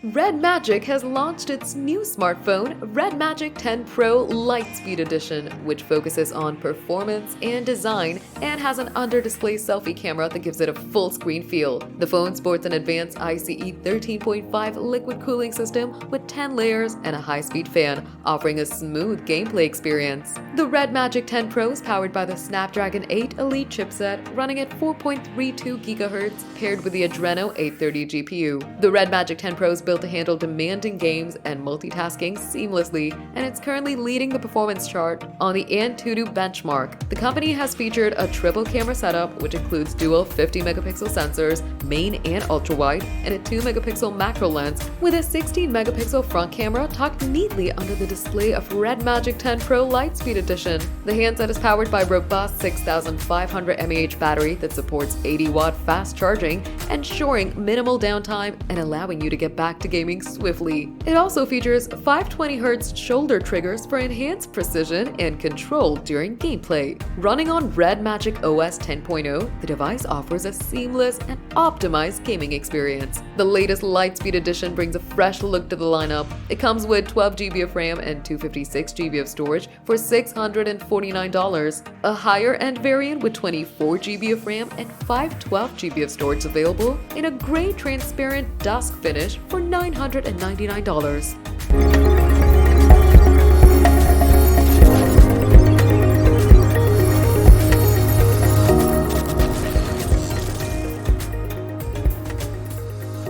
RedMagic has launched its new smartphone, RedMagic 10 Pro Lightspeed Edition, which focuses on performance and design and has an under-display selfie camera that gives it a full-screen feel. The phone sports an advanced ICE 13.5 liquid cooling system with 10 layers and a high-speed fan, offering a smooth gameplay experience. The RedMagic 10 Pro is powered by the Snapdragon 8 Elite chipset, running at 4.32 GHz, paired with the Adreno 830 GPU. The RedMagic 10 Pro is built to handle demanding games and multitasking seamlessly, and it's currently leading the performance chart on the Antutu benchmark. The company has featured a triple camera setup, which includes dual 50-megapixel sensors, main and ultra-wide, and a 2-megapixel macro lens with a 16-megapixel front camera tucked neatly under the display of RedMagic 10 Pro Lightspeed Edition. The handset is powered by a robust 6,500 mAh battery that supports 80-watt fast charging, ensuring minimal downtime and allowing you to get back to gaming swiftly. It also features 520Hz shoulder triggers for enhanced precision and control during gameplay. Running on RedMagic OS 10.0, the device offers a seamless and optimized gaming experience. The latest Lightspeed Edition brings a fresh look to the lineup. It comes with 12 GB of RAM and 256 GB of storage for $649. A higher-end variant with 24 GB of RAM and 512 GB of storage available in a gray transparent dusk finish for $999.